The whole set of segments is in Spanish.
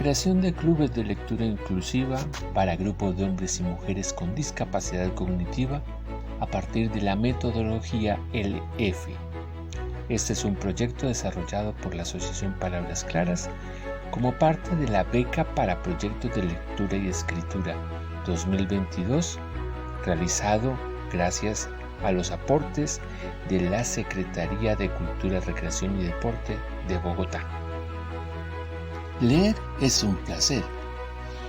creación de clubes de lectura inclusiva para grupos de hombres y mujeres con discapacidad cognitiva a partir de la metodología LF. Este es un proyecto desarrollado por la Asociación Palabras Claras como parte de la Beca para Proyectos de Lectura y Escritura 2022, realizado gracias a los aportes de la Secretaría de Cultura, Recreación y Deporte de Bogotá. Leer es un placer.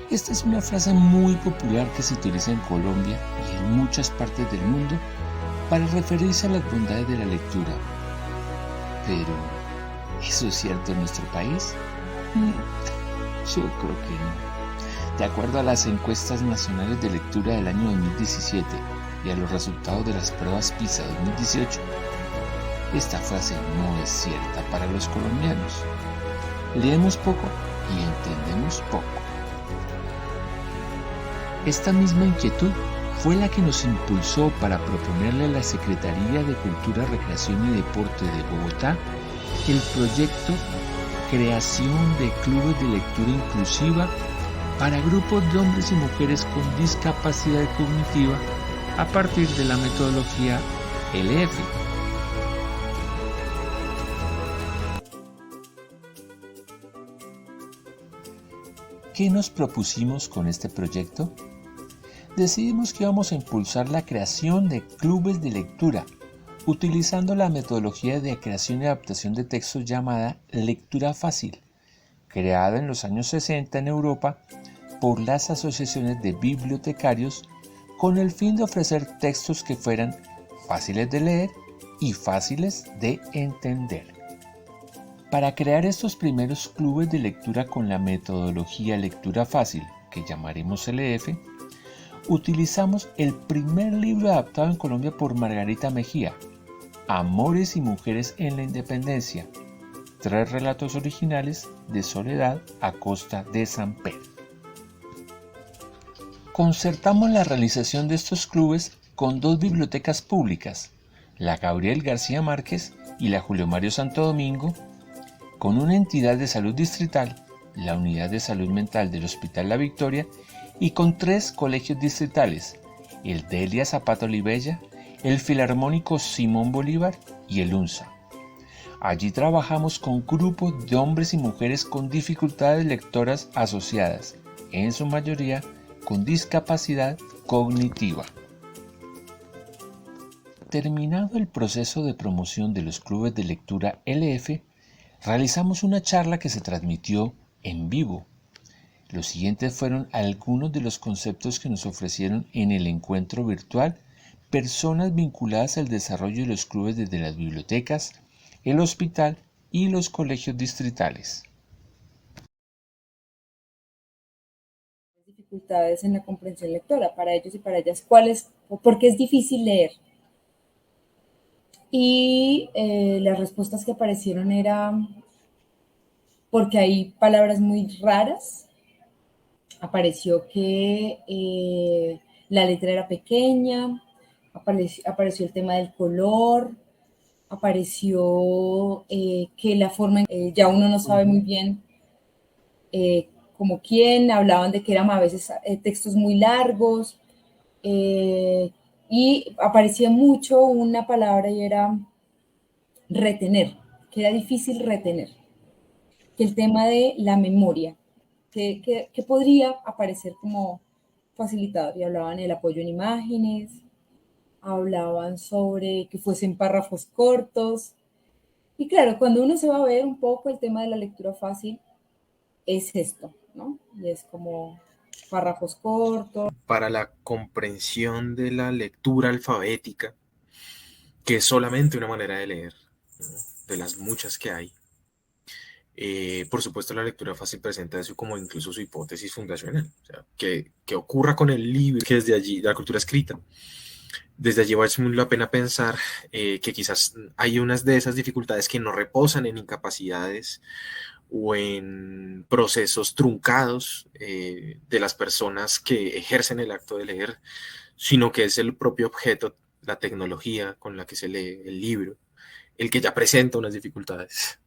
Esta es una frase muy popular que se utiliza en Colombia y en muchas partes del mundo para referirse a las bondades de la lectura. Pero, ¿eso es cierto en nuestro país? Yo creo que no. De acuerdo a las encuestas nacionales de lectura del año 2017 y a los resultados de las pruebas PISA 2018, esta frase no es cierta para los colombianos. Leemos poco y entendemos poco. Esta misma inquietud fue la que nos impulsó para proponerle a la Secretaría de Cultura, Recreación y Deporte de Bogotá el proyecto Creación de Clubes de Lectura Inclusiva para grupos de hombres y mujeres con discapacidad cognitiva a partir de la metodología LF. ¿Qué nos propusimos con este proyecto? Decidimos que íbamos a impulsar la creación de clubes de lectura, utilizando la metodología de creación y adaptación de textos llamada lectura fácil, creada en los años 60 en Europa por las asociaciones de bibliotecarios con el fin de ofrecer textos que fueran fáciles de leer y fáciles de entender. Para crear estos primeros clubes de lectura con la metodología lectura fácil, que llamaremos LF, utilizamos el primer libro adaptado en Colombia por Margarita Mejía, Amores y Mujeres en la Independencia, 3 relatos originales de Soledad Acosta de Samper. Concertamos la realización de estos clubes con 2 bibliotecas públicas, la Gabriel García Márquez y la Julio Mario Santo Domingo, con una entidad de salud distrital, la Unidad de Salud Mental del Hospital La Victoria, y con 3 colegios distritales, el Delia Zapata Olivella, el Filarmónico Simón Bolívar y el UNSA. Allí trabajamos con grupos de hombres y mujeres con dificultades lectoras asociadas, en su mayoría con discapacidad cognitiva. Terminado el proceso de promoción de los clubes de lectura LF, realizamos una charla que se transmitió en vivo. Los siguientes fueron algunos de los conceptos que nos ofrecieron en el encuentro virtual personas vinculadas al desarrollo de los clubes desde las bibliotecas, el hospital y los colegios distritales. Dificultades en la comprensión lectora para ellos y para ellas. ¿Por qué es difícil leer? Y las respuestas que aparecieron eran porque hay palabras muy raras. Apareció que la letra era pequeña, apareció el tema del color, apareció que la forma, ya uno no sabe muy bien como quién, hablaban de que eran a veces textos muy largos, y aparecía mucho una palabra y era retener, que era difícil retener, que el tema de la memoria, que podría aparecer como facilitador, y hablaban del apoyo en imágenes, hablaban sobre que fuesen párrafos cortos, y claro, cuando uno se va a ver un poco el tema de la lectura fácil, es esto, ¿no? Y es como párrafos cortos. Para la comprensión de la lectura alfabética, que es solamente una manera de leer, ¿no? De las muchas que hay. Por supuesto, la lectura fácil presenta eso como incluso su hipótesis fundacional, o sea, que ocurra con el libro, que desde allí, la cultura escrita. Desde allí vale la pena pensar que quizás hay unas de esas dificultades que no reposan en incapacidades o en procesos truncados de las personas que ejercen el acto de leer, sino que es el propio objeto, la tecnología con la que se lee el libro, el que ya presenta unas dificultades.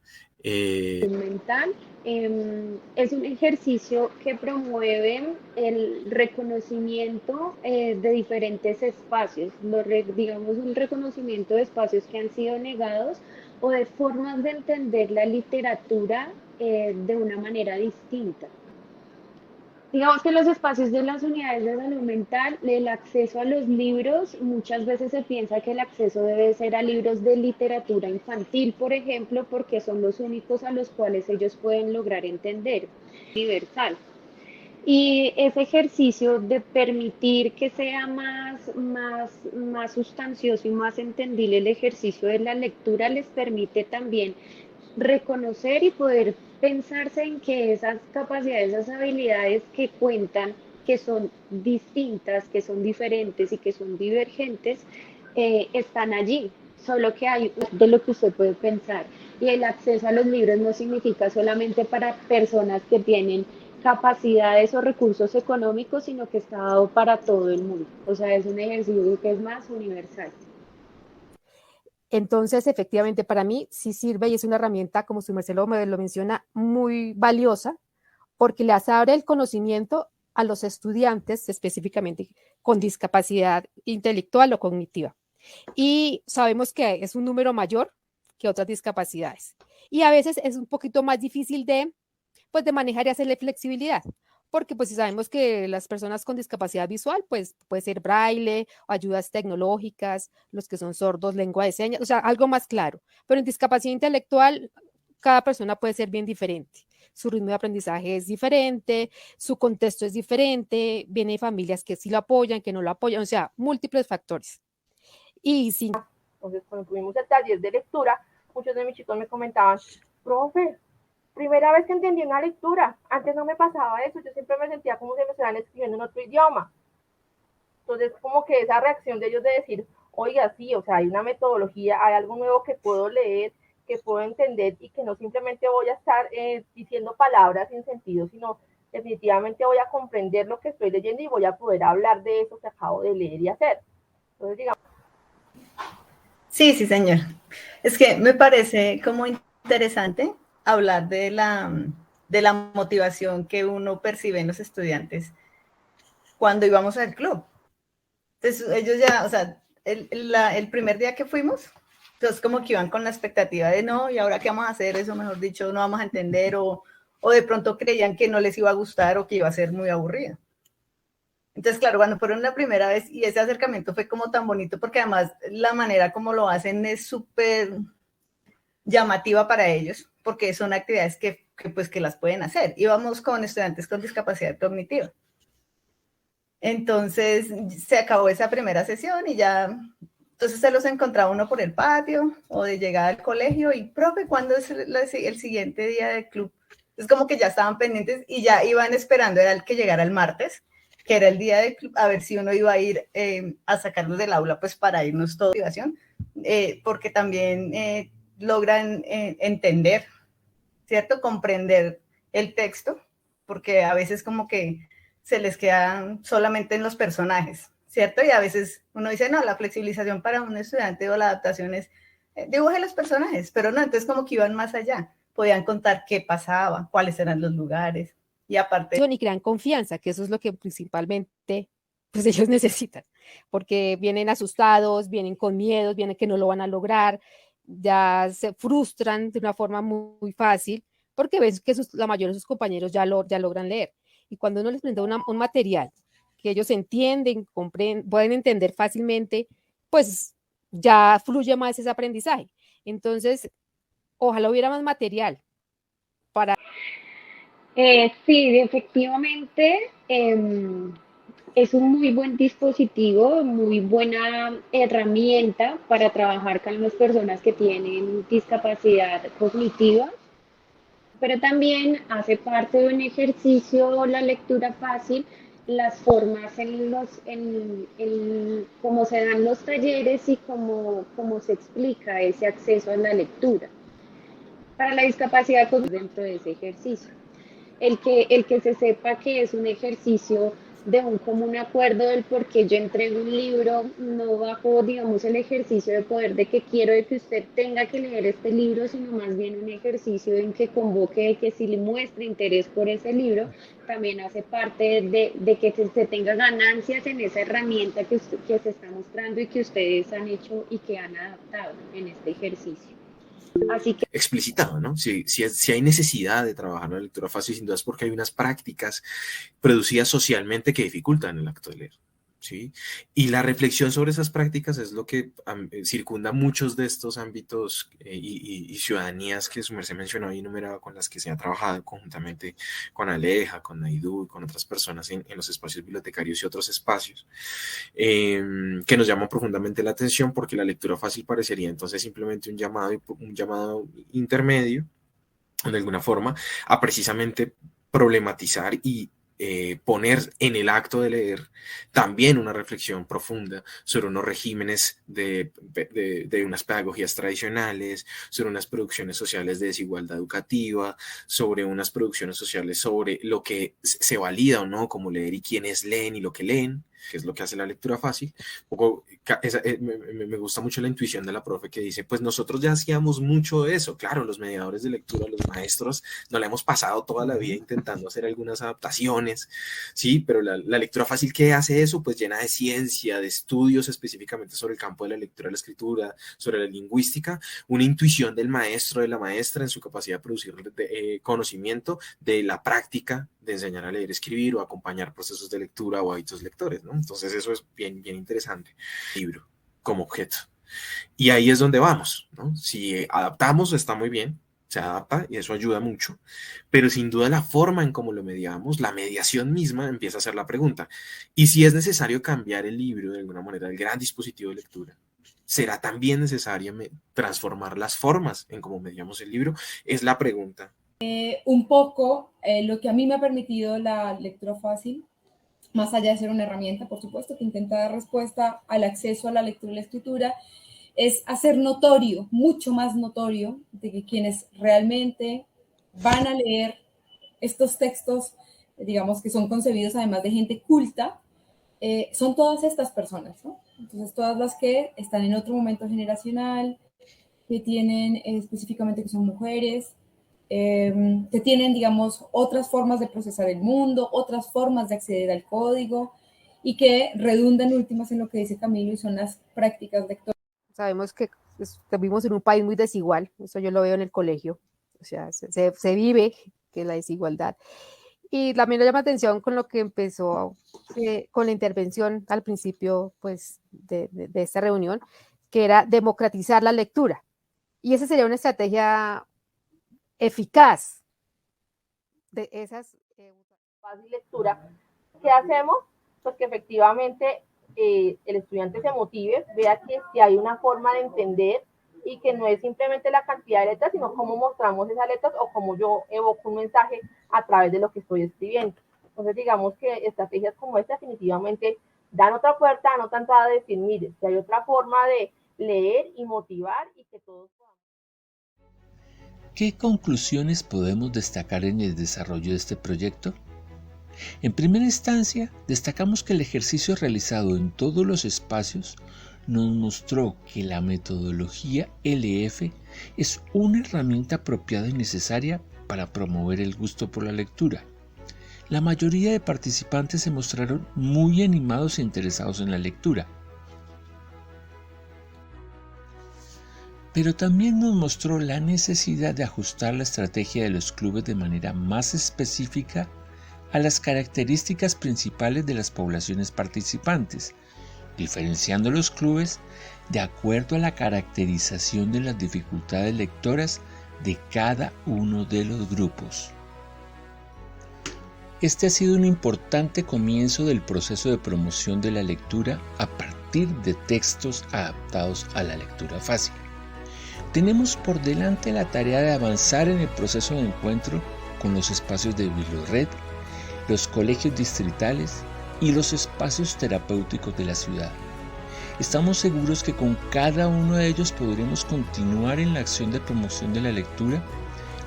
Mental es un ejercicio que promueve el reconocimiento de diferentes espacios, digamos un reconocimiento de espacios que han sido negados o de formas de entender la literatura de una manera distinta. Digamos que los espacios de las unidades de salud mental, el acceso a los libros, muchas veces se piensa que el acceso debe ser a libros de literatura infantil, por ejemplo, porque son los únicos a los cuales ellos pueden lograr entender, universal. Y ese ejercicio de permitir que sea más sustancioso y más entendible el ejercicio de la lectura les permite también reconocer y poder pensarse en que esas capacidades, esas habilidades que cuentan, que son distintas, que son diferentes y que son divergentes, están allí, solo que hay de lo que usted puede pensar. Y el acceso a los libros no significa solamente para personas que tienen capacidades o recursos económicos, sino que está dado para todo el mundo. O sea, es un ejercicio que es más universal. Entonces, efectivamente, para mí sí sirve y es una herramienta, como su merced lo menciona, muy valiosa, porque les abre el conocimiento a los estudiantes, específicamente con discapacidad intelectual o cognitiva. Y sabemos que es un número mayor que otras discapacidades. Y a veces es un poquito más difícil de manejar y hacerle flexibilidad. Porque pues si sabemos que las personas con discapacidad visual, pues puede ser braille o ayudas tecnológicas, los que son sordos, lengua de señas, o sea, algo más claro. Pero en discapacidad intelectual, cada persona puede ser bien diferente. Su ritmo de aprendizaje es diferente, su contexto es diferente, viene de familias que sí lo apoyan, que no lo apoyan, o sea, múltiples factores. Y sí. Entonces, cuando tuvimos el taller de lectura, muchos de mis chicos me comentaban, profe, primera vez que entendí una lectura, antes no me pasaba eso, yo siempre me sentía como si me estuvieran escribiendo en otro idioma. Entonces, como que esa reacción de ellos de decir, oiga, sí, o sea, hay una metodología, hay algo nuevo que puedo leer, que puedo entender y que no simplemente voy a estar diciendo palabras sin sentido, sino definitivamente voy a comprender lo que estoy leyendo y voy a poder hablar de eso que acabo de leer y hacer. Entonces, digamos. Sí, sí, señor. Es que me parece como interesante hablar de la motivación que uno percibe en los estudiantes cuando íbamos al club. Entonces, ellos ya, o sea, el primer día que fuimos, entonces como que iban con la expectativa de no, ¿y ahora qué vamos a hacer? Eso, mejor dicho, no vamos a entender, o de pronto creían que no les iba a gustar o que iba a ser muy aburrido. Entonces, claro, cuando fueron la primera vez y ese acercamiento fue como tan bonito, porque además la manera como lo hacen es súper llamativa para ellos, porque son actividades que las pueden hacer. Íbamos con estudiantes con discapacidad cognitiva. Entonces, se acabó esa primera sesión y ya, entonces se los encontraba uno por el patio o de llegada al colegio y, profe, ¿cuándo es el siguiente día del club? Es como que ya estaban pendientes y ya iban esperando, era el que llegara el martes, que era el día del club, a ver si uno iba a ir a sacarlos del aula, pues para irnos toda motivación, porque también logran entender, ¿cierto? Comprender el texto, porque a veces como que se les queda solamente en los personajes, ¿cierto? Y a veces uno dice, no, la flexibilización para un estudiante o la adaptación es dibuje los personajes, pero no, entonces como que iban más allá, podían contar qué pasaba, cuáles eran los lugares, y aparte... Y crean confianza, que eso es lo que principalmente pues ellos necesitan, porque vienen asustados, vienen con miedos, vienen que no lo van a lograr, ya se frustran de una forma muy fácil, porque ven que la mayoría de sus compañeros ya logran leer. Y cuando uno les presenta un material que ellos entienden, pueden entender fácilmente, pues ya fluye más ese aprendizaje. Entonces, ojalá hubiera más material para... Sí, efectivamente, es un muy buen dispositivo, muy buena herramienta para trabajar con las personas que tienen discapacidad cognitiva, pero también hace parte de un ejercicio la lectura fácil, las formas en cómo se dan los talleres y cómo se explica ese acceso a la lectura. Para la discapacidad dentro de ese ejercicio. El que se sepa que es un ejercicio de un común acuerdo del por qué yo entrego un libro, no bajo, digamos, el ejercicio de poder de que quiero de que usted tenga que leer este libro, sino más bien un ejercicio en que convoque, de que si le muestre interés por ese libro, también hace parte de que se tenga ganancias en esa herramienta que se está mostrando y que ustedes han hecho y que han adaptado en este ejercicio. Así que explicitado, ¿no? Si hay necesidad de trabajar la lectura fácil, sin duda es porque hay unas prácticas producidas socialmente que dificultan el acto de leer, ¿sí? Y la reflexión sobre esas prácticas es lo que circunda muchos de estos ámbitos y ciudadanías que su merced mencionó y enumeraba, con las que se ha trabajado conjuntamente con Aleja, con Naidu y con otras personas en los espacios bibliotecarios y otros espacios, que nos llaman profundamente la atención, porque la lectura fácil parecería entonces simplemente un llamado intermedio, de alguna forma, a precisamente problematizar y poner en el acto de leer también una reflexión profunda sobre unos regímenes de unas pedagogías tradicionales, sobre unas producciones sociales de desigualdad educativa, sobre unas producciones sociales sobre lo que se valida o no como leer y quiénes leen y lo que leen, que es lo que hace la lectura fácil. Me gusta mucho la intuición de la profe, que dice, pues nosotros ya hacíamos mucho de eso. Claro, los mediadores de lectura, los maestros, nos la hemos pasado toda la vida intentando hacer algunas adaptaciones, sí, pero la lectura fácil, ¿qué hace eso? Pues llena de ciencia, de estudios específicamente sobre el campo de la lectura y la escritura, sobre la lingüística, una intuición del maestro, de la maestra, en su capacidad de producir conocimiento de la práctica de enseñar a leer, escribir o acompañar procesos de lectura o hábitos lectores, ¿no? Entonces eso es bien interesante. Libro como objeto. Y ahí es donde vamos, ¿no? Si adaptamos, está muy bien, se adapta y eso ayuda mucho, pero sin duda la forma en cómo lo mediamos, la mediación misma, empieza a ser la pregunta. Y si es necesario cambiar el libro de alguna manera, el gran dispositivo de lectura, ¿será también necesario transformar las formas en cómo mediamos el libro? Es la pregunta. Un poco lo que a mí me ha permitido la lectura fácil, más allá de ser una herramienta, por supuesto, que intenta dar respuesta al acceso a la lectura y la escritura, es hacer notorio, mucho más notorio, de que quienes realmente van a leer estos textos, digamos que son concebidos además de gente culta, son todas estas personas, ¿no? Entonces, todas las que están en otro momento generacional, que tienen específicamente que son mujeres, que tienen, digamos, otras formas de procesar el mundo, otras formas de acceder al código y que redundan últimas en lo que dice Camilo y son las prácticas lectoras. Sabemos que vivimos en un país muy desigual, eso yo lo veo en el colegio, o sea, se vive que la desigualdad. Y también me llama atención con lo que empezó, con la intervención al principio pues, de esta reunión, que era democratizar la lectura. Y esa sería una estrategia eficaz de esas fácil lectura. ¿Qué hacemos? Pues que efectivamente el estudiante se motive, vea que si hay una forma de entender y que no es simplemente la cantidad de letras, sino cómo mostramos esas letras o cómo yo evoco un mensaje a través de lo que estoy escribiendo. Entonces, digamos que estrategias como esta definitivamente dan otra puerta, dan otra entrada de decir, mire, si hay otra forma de leer y motivar y que todos podamos. ¿Qué conclusiones podemos destacar en el desarrollo de este proyecto? En primera instancia, destacamos que el ejercicio realizado en todos los espacios nos mostró que la metodología LF es una herramienta apropiada y necesaria para promover el gusto por la lectura. La mayoría de participantes se mostraron muy animados e interesados en la lectura. Pero también nos mostró la necesidad de ajustar la estrategia de los clubes de manera más específica a las características principales de las poblaciones participantes, diferenciando los clubes de acuerdo a la caracterización de las dificultades lectoras de cada uno de los grupos. Este ha sido un importante comienzo del proceso de promoción de la lectura a partir de textos adaptados a la lectura fácil. Tenemos por delante la tarea de avanzar en el proceso de encuentro con los espacios de Bibliored, los colegios distritales y los espacios terapéuticos de la ciudad. Estamos seguros que con cada uno de ellos podremos continuar en la acción de promoción de la lectura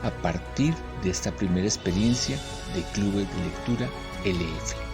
a partir de esta primera experiencia de clubes de lectura LF.